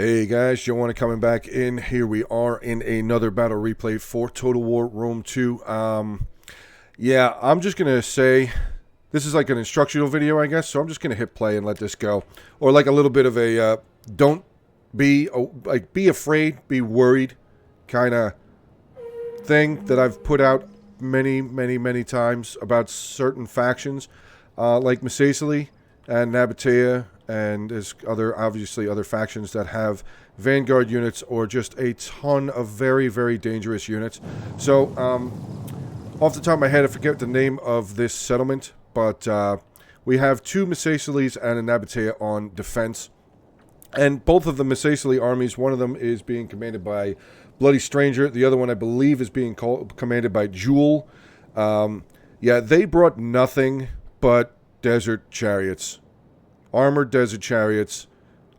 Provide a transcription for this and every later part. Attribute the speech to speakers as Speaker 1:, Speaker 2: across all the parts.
Speaker 1: Hey guys, Joanna coming back in. Here we are in another battle replay for Total War Rome 2. Yeah, I'm just going to say, this is like an instructional video, I guess, so I'm just going to hit play and let this go. Or like a little bit of a, don't be, be afraid, be worried kind of thing that I've put out many times about certain factions, like Massaceae and Nabatea. And there's obviously other factions that have vanguard units or just a ton of very dangerous units. So, off the top of my head, I forget the name of this settlement, but we have two Massaceae and a Nabatea on defense. And both of the Massaceae armies, one of them is being commanded by Bloody Stranger. The other one, I believe, is being commanded by Jewel. Yeah, they brought nothing but desert chariots. Armored desert chariots.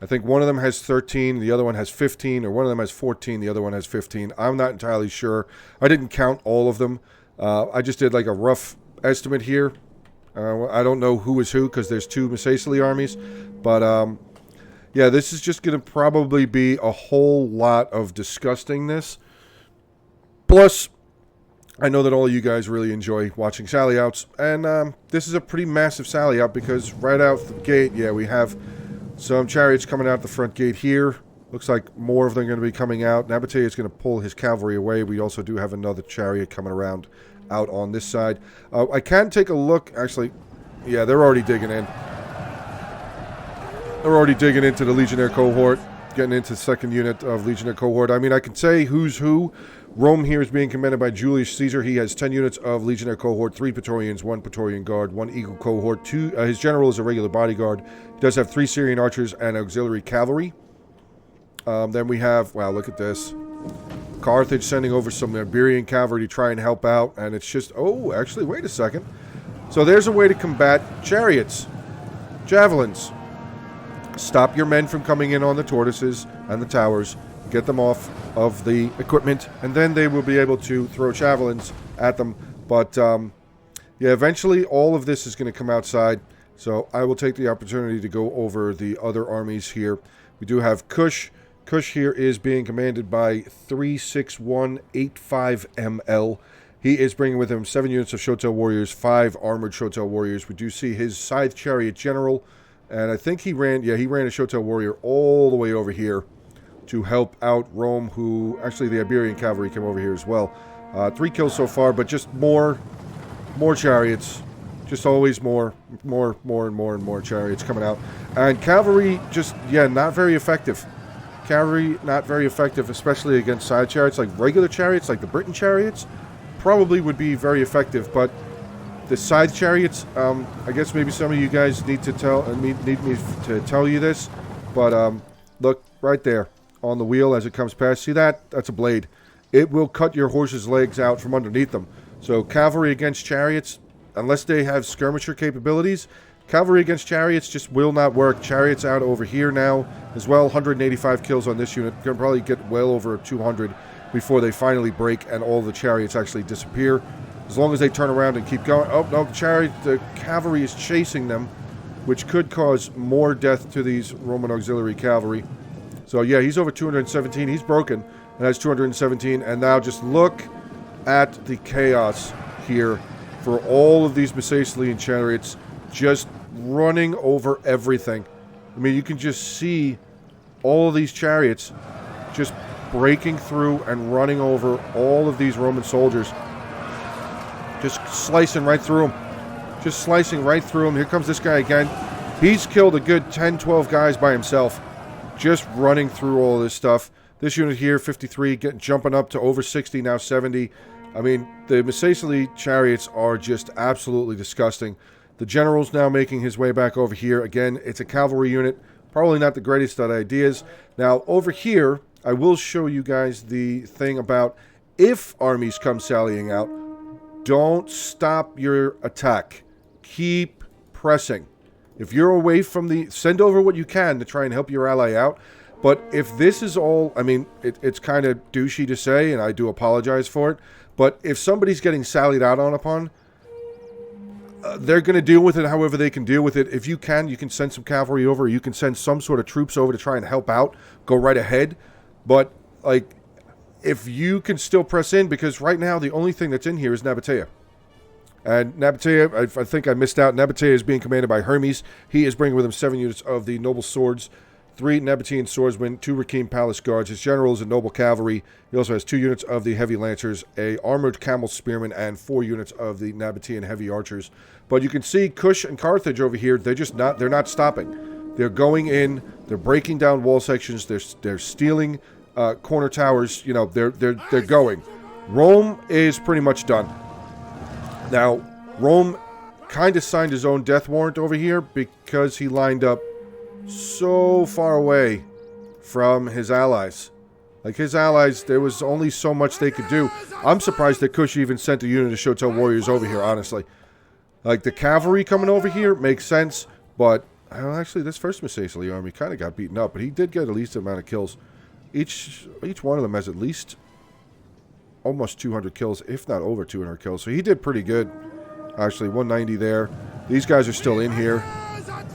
Speaker 1: I think one of them has 13, the other one has 15, or one of them has 14, the other one has 15. I'm not entirely sure. I didn't count all of them. I just did like a rough estimate here. I don't know who is who because there's two Massaceae armies. But, yeah, this is just going to probably be a whole lot of disgustingness. Plus, I know that all of you guys really enjoy watching sally outs, and this is a pretty massive sally out because right out the gate, yeah, we have some chariots coming out the front gate here. Looks like more of them are going to be coming out. Nabatea is going to pull his cavalry away. We also do have another chariot coming around out on this side. I can take a look, actually. Yeah, they're already digging in. They're already digging into the Legionnaire cohort, getting into the second unit of Legionnaire cohort. I mean, I can say who's who. Rome here is being commanded by Julius Caesar. He has 10 units of Legionnaire cohort, 3 Praetorians, 1 Praetorian Guard, 1 Eagle cohort, 2. His general is a regular bodyguard. He does have 3 Syrian archers and auxiliary cavalry. Then we have, wow, look at this. Carthage sending over some Iberian cavalry to try and help out. And it's just, oh, actually, wait a second. So there's a way to combat chariots. Javelins. Stop your men from coming in on the tortoises and the towers. Get them off of the equipment, and then they will be able to throw javelins at them. But, yeah, eventually all of this is going to come outside, so I will take the opportunity to go over the other armies here. We do have Kush. Kush here is being commanded by 36185ML. He is bringing with him 7 units of Shotel warriors, 5 armored Shotel warriors. We do see his scythe chariot general, and I think he ran a Shotel warrior all the way over here to help out Rome, who, actually the Iberian cavalry came over here as well. 3 kills so far, but just more chariots. Just always more chariots coming out. And cavalry, just, yeah, not very effective. Cavalry, not very effective, especially against side chariots. Like regular chariots, like the Britain chariots, probably would be very effective, but the side chariots, I guess maybe some of you guys need me to tell you this, but look, right there. On the wheel as it comes past. See that? That's a blade. It will cut your horse's legs out from underneath them. So cavalry against chariots, unless they have skirmisher capabilities, cavalry against chariots just will not work. Chariots out over here now as well. 185 kills on this unit. Going to probably get well over 200 before they finally break and all the chariots actually disappear. As long as they turn around and keep going. Oh, no, the cavalry is chasing them, which could cause more death to these Roman auxiliary cavalry. So, yeah, he's over 217. He's broken and has 217. And now just look at the chaos here for all of these Massaceae chariots just running over everything. I mean, you can just see all of these chariots just breaking through and running over all of these Roman soldiers. Just slicing right through them. Just slicing right through them. Here comes this guy again. He's killed a good 10, 12 guys by himself. Just running through all this stuff. This unit here, 53, jumping up to over 60, now 70. I mean, the Massaceae chariots are just absolutely disgusting. The general's now making his way back over here. Again, it's a cavalry unit. Probably not the greatest of ideas. Now, over here, I will show you guys the thing about if armies come sallying out, don't stop your attack. Keep pressing. If you're away from send over what you can to try and help your ally out. But if this is all, I mean, it's kind of douchey to say, and I do apologize for it. But if somebody's getting sallied out upon, they're going to deal with it however they can deal with it. If you can send some cavalry over. Or you can send some sort of troops over to try and help out. Go right ahead. But, like, if you can still press in, because right now the only thing that's in here is Nabatea. And Nabatea, I think I missed out. Nabatea is being commanded by Hermes. He is bringing with him 7 units of the noble swords, 3 Nabatean swordsmen, 2 Rakim palace guards. His general is a noble cavalry. He also has 2 units of the heavy lancers, a armored camel spearmen, and 4 units of the Nabatean heavy archers. But you can see Kush and Carthage over here. They're not stopping. They're going in. They're breaking down wall sections. They're stealing corner towers. You know, they're going. Rome is pretty much done. Now, Rome kind of signed his own death warrant over here because he lined up so far away from his allies. Like, his allies, there was only so much they could do. I'm surprised that Kush even sent a unit of Shotel warriors over here, honestly. Like, the cavalry coming over here makes sense, but actually, this first Macesali army kind of got beaten up, but he did get at least the amount of kills. Each one of them has at least almost 200 kills, if not over 200 kills. So he did pretty good. Actually, 190 there. These guys are still in here.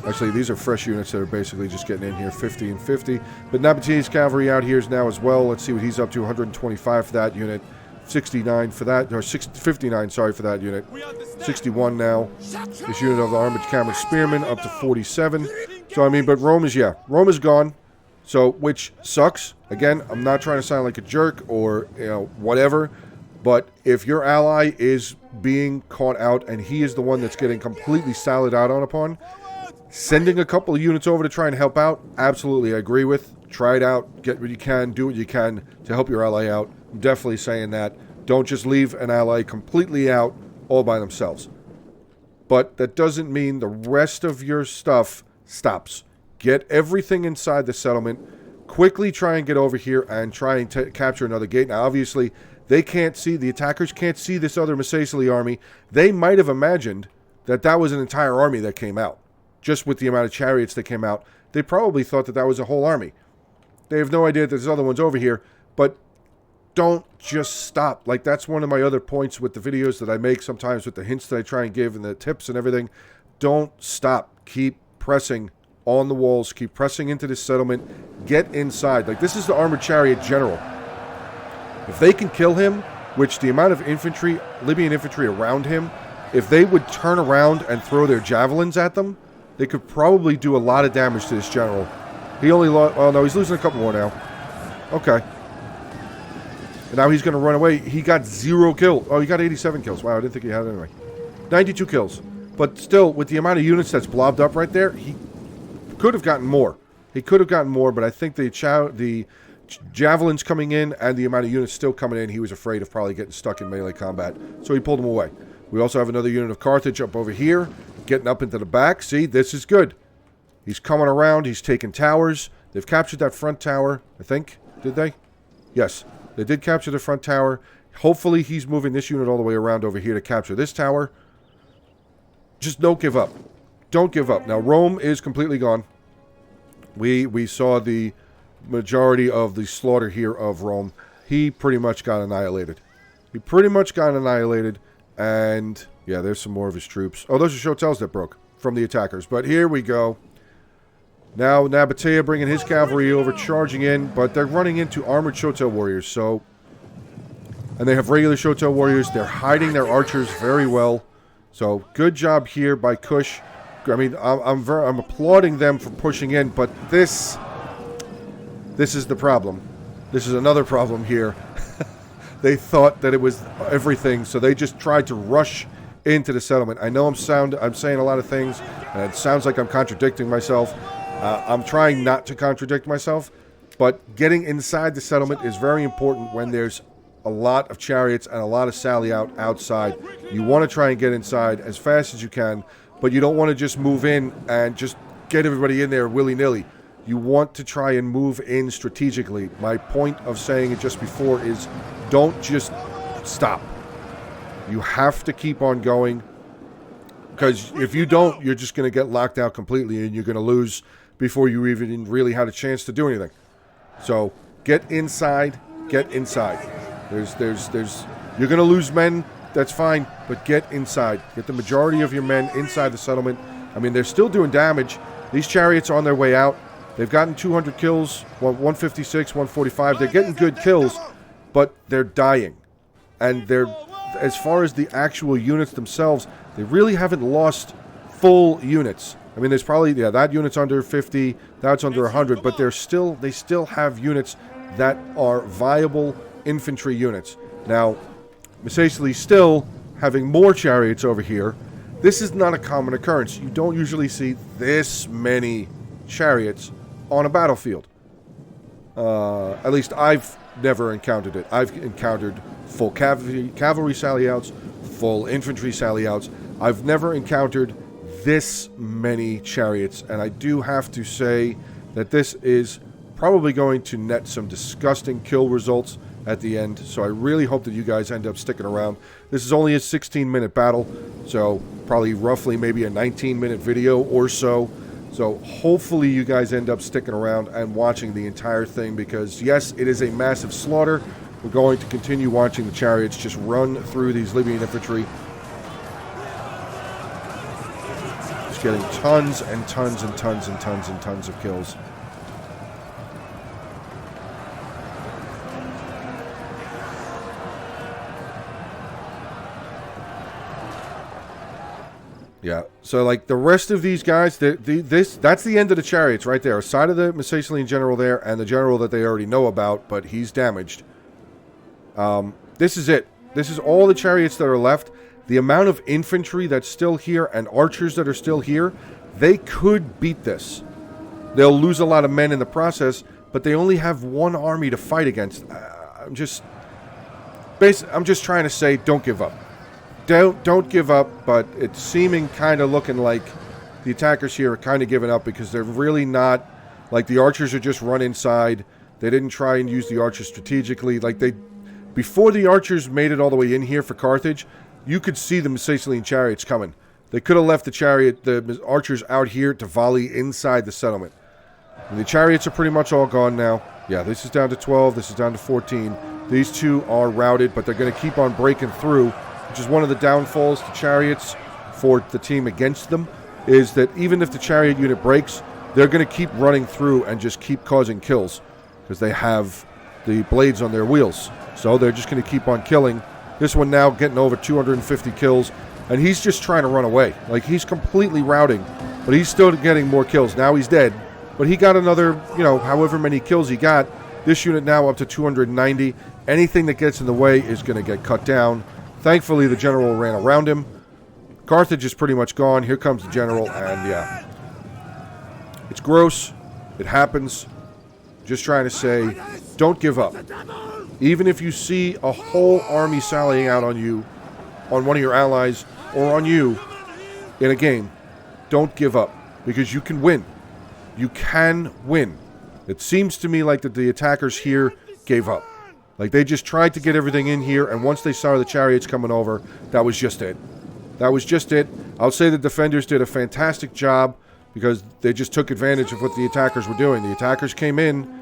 Speaker 1: Actually, these are fresh units that are basically just getting in here, 50 and 50. But Nabatea's cavalry out here is now as well. Let's see what he's up to. 125 for that unit. 69 for that, or 59, sorry, for that unit. 61 now. This unit of the armored camel spearmen up to 47. So, I mean, but Rome is gone. So, which sucks. Again, I'm not trying to sound like a jerk or, you know, whatever. But if your ally is being caught out and he is the one that's getting completely sallied out on upon, sending a couple of units over to try and help out, absolutely, I agree with. Try it out. Get what you can. Do what you can to help your ally out. I'm definitely saying that. Don't just leave an ally completely out all by themselves. But that doesn't mean the rest of your stuff stops. Get everything inside the settlement. Quickly try and get over here and try and capture another gate. Now, obviously, they can't see, the attackers can't see this other Macesali army. They might have imagined that that was an entire army that came out. Just with the amount of chariots that came out. They probably thought that that was a whole army. They have no idea that there's other ones over here. But don't just stop. Like, that's one of my other points with the videos that I make sometimes, with the hints that I try and give and the tips and everything. Don't stop. Keep pressing on the walls. Keep pressing into this settlement. Get inside. Like, this is the armored chariot general. If they can kill him, which the amount of infantry, Libyan infantry around him, if they would turn around and throw their javelins at them, they could probably do a lot of damage to this general. He only lost... Oh, no, he's losing a couple more now. Okay. And now he's going to run away. He got 0 kills. Oh, he got 87 kills. Wow, I didn't think he had it anyway. 92 kills. But still, with the amount of units that's blobbed up right there, he could have gotten more. He could have gotten more, but I think the javelins coming in and the amount of units still coming in, he was afraid of probably getting stuck in melee combat. So he pulled them away. We also have another unit of Carthage up over here, getting up into the back. See, this is good. He's coming around. He's taking towers. They've captured that front tower, I think. Did they? Yes. They did capture the front tower. Hopefully he's moving this unit all the way around over here to capture this tower. Just don't give up. Don't give up. Now, Rome is completely gone. We saw the majority of the slaughter here of Rome. He pretty much got annihilated. He pretty much got annihilated. And, yeah, there's some more of his troops. Oh, those are Shotels that broke from the attackers. But here we go. Now, Nabatea bringing his cavalry over, charging in. But they're running into armored Shotel warriors. So, and they have regular Shotel warriors. They're hiding their archers very well. So, good job here by Kush. I mean, I'm applauding them for pushing in. But this is the problem. This is another problem here. They thought that it was everything, so they just tried to rush into the settlement. I know I'm saying a lot of things, and it sounds like I'm contradicting myself. I'm trying not to contradict myself, but getting inside the settlement is very important when there's a lot of chariots and a lot of sally outside. You want to try and get inside as fast as you can, but you don't want to just move in and just get everybody in there willy-nilly. You want to try and move in strategically. My point of saying it just before is don't just stop. You have to keep on going, because if you don't, you're just going to get locked out completely and you're going to lose before you even really had a chance to do anything. So get inside. Get inside. You're going to lose men that's fine, but get inside. Get the majority of your men inside the settlement. I mean, they're still doing damage. These chariots are on their way out. They've gotten 200 kills, 156, 145. They're getting good kills, but they're dying. And they're, as far as the actual units themselves, they really haven't lost full units. I mean, there's probably, yeah, that unit's under 50, that's under 100, but they still have units that are viable infantry units. Now, Misacely still having more chariots over here. This is not a common occurrence. You don't usually see this many chariots on a battlefield. At least I've never encountered it. I've encountered full cavalry sally outs, full infantry sally outs. I've never encountered this many chariots, and I do have to say that this is probably going to net some disgusting kill results at the end, so I really hope that you guys end up sticking around. This is only a 16-minute battle, so probably roughly maybe a 19-minute video or so. So hopefully you guys end up sticking around and watching the entire thing, because yes, it is a massive slaughter. We're going to continue watching the chariots just run through these Libyan infantry. Just getting tons and tons and tons and tons and tons of kills. Yeah, so like the rest of these guys, that's the end of the chariots right there. Aside of the Misacelian general there and the general that they already know about, but he's damaged. This is it. This is all the chariots that are left. The amount of infantry that's still here and archers that are still here, they could beat this. They'll lose a lot of men in the process, but they only have one army to fight against. I'm just trying to say, don't give up. Don't give up, but it's seeming kind of looking like the attackers here are kind of giving up, because they're really not, like, the archers are just run inside. They didn't try and use the archers strategically. Like, before the archers made it all the way in here for Carthage, you could see the Misacelian chariots coming. They could have left the archers out here to volley inside the settlement. And the chariots are pretty much all gone now. Yeah, this is down to 12, this is down to 14. These two are routed, but they're going to keep on breaking through, which is one of the downfalls to chariots for the team against them, is that even if the chariot unit breaks, they're going to keep running through and just keep causing kills, because they have the blades on their wheels. So they're just going to keep on killing. This one now getting over 250 kills, and he's just trying to run away. Like, he's completely routing, but he's still getting more kills. Now he's dead, but he got another, however many kills he got. This unit now up to 290. Anything that gets in the way is going to get cut down. Thankfully, the general ran around him. Carthage is pretty much gone. Here comes the general, and yeah. It's gross. It happens. Just trying to say, don't give up. Even if you see a whole army sallying out on you, on one of your allies, or on you in a game, don't give up, because you can win. You can win. It seems to me like that the attackers here gave up. Like, they just tried to get everything in here, and once they saw the chariots coming over, that was just it. That was just it. I'll say the defenders did a fantastic job, because they just took advantage of what the attackers were doing. The attackers came in,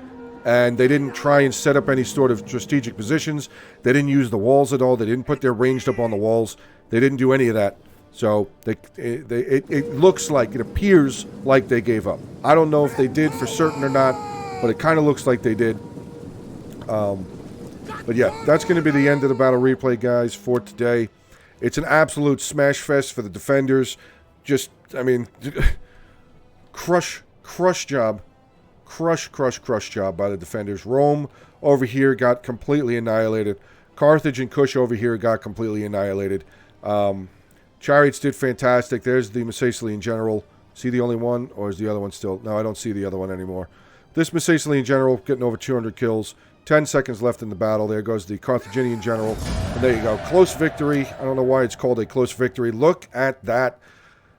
Speaker 1: and they didn't try and set up any sort of strategic positions. They didn't use the walls at all. They didn't put their ranged up on the walls. They didn't do any of that. So it looks like, it appears like they gave up. I don't know if they did for certain or not, but it kind of looks like they did. But yeah, that's going to be the end of the battle replay, guys, for today. It's an absolute smash fest for the defenders. Just, I mean, crush job. Crush job by the defenders. Rome over here got completely annihilated. Carthage and Kush over here got completely annihilated. Chariots did fantastic. There's the Misacelian general. See the only one? Or is the other one still? No, I don't see the other one anymore. This Misacelian general getting over 200 kills. 10 seconds left in the battle. There goes the Carthaginian general. And there you go. Close victory. I don't know why it's called a close victory. Look at that.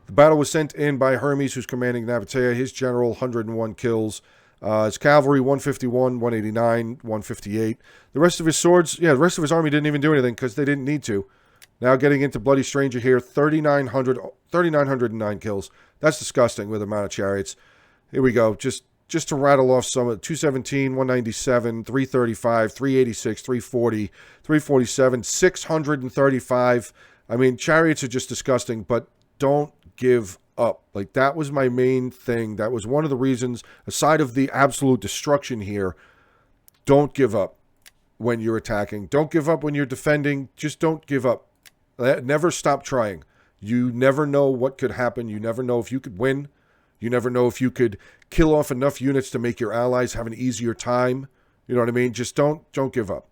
Speaker 1: The battle was sent in by Hermes, who's commanding Nabatea. His general, 101 kills. His cavalry, 151, 189, 158. The rest of his swords, the rest of his army didn't even do anything because they didn't need to. Now getting into Bloody Stranger here, 3,909 kills. That's disgusting with the amount of chariots. Here we go. Just just to rattle off some of 217, 197, 335, 386, 340, 347, 635. I mean, chariots are just disgusting, but don't give up. Like, that was my main thing. That was one of the reasons, aside of the absolute destruction here, don't give up when you're attacking. Don't give up when you're defending. Just don't give up. Never stop trying. You never know what could happen. You never know if you could win. You never know if you could kill off enough units to make your allies have an easier time. You know what I mean? Just don't give up.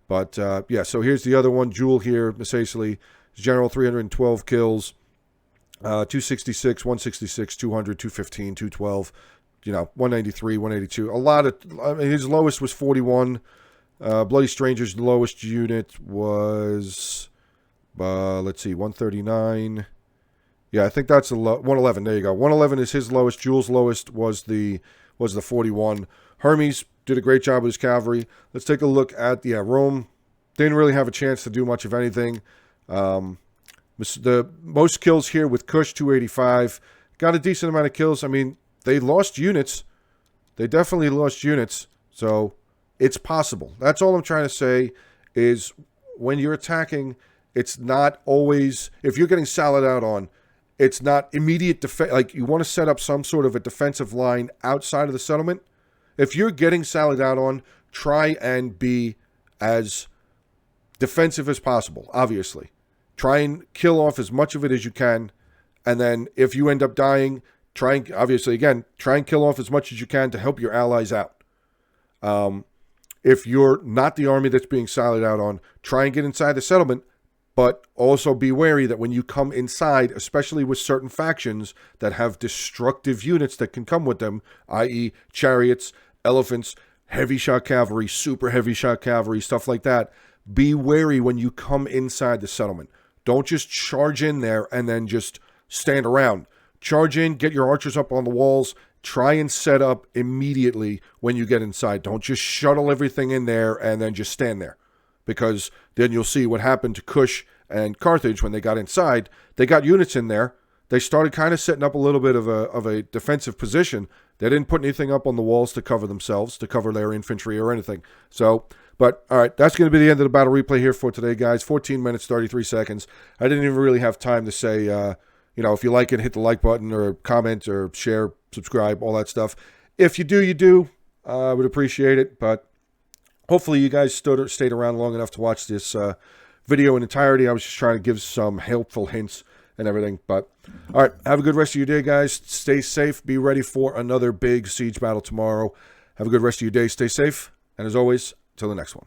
Speaker 1: But, yeah, so here's the other one. Jewel here, Misacely. General, 312 kills. 266, 166, 200, 215, 212, 193, 182. A lot of, I mean, his lowest was 41. Bloody Stranger's lowest unit was, let's see, 139. Yeah, I think that's 111. There you go. 111 is his lowest. Jewel's lowest was the 41. Hermes did a great job with his cavalry. Let's take a look at Rome. Didn't really have a chance to do much of anything. The most kills here with Kush, 285. Got a decent amount of kills. I mean, they lost units. They definitely lost units. So it's possible. That's all I'm trying to say is when you're attacking, it's not always, if you're getting salad out on, it's not immediate defense. Like, you want to set up some sort of a defensive line outside of the settlement. If you're getting salad out on, try and be as defensive as possible, obviously. Try and kill off as much of it as you can. And then if you end up dying, try and kill off as much as you can to help your allies out. If you're not the army that's being sallied out on, try and get inside the settlement, but also be wary that when you come inside, especially with certain factions that have destructive units that can come with them, i.e. chariots, elephants, heavy shot cavalry, super heavy shot cavalry, stuff like that, be wary when you come inside the settlement. Don't just charge in there and then just stand around. Charge in, get your archers up on the walls, try and set up immediately when you get inside. Don't just shuttle everything in there and then just stand there. Because then you'll see what happened to Kush and Carthage when they got inside. They got units in there. They started kind of setting up a little bit of a defensive position. They didn't put anything up on the walls to cover themselves, to cover their infantry or anything. So, but, all right, that's going to be the end of the battle replay here for today, guys. 14 minutes, 33 seconds. I didn't even really have time to say, if you like it, hit the like button or comment or share, subscribe, all that stuff. If you do, you do. I would appreciate it, but hopefully you guys stayed around long enough to watch this video in entirety. I was just trying to give some helpful hints and everything. But, all right, have a good rest of your day, guys. Stay safe. Be ready for another big siege battle tomorrow. Have a good rest of your day. Stay safe. And as always, till the next one.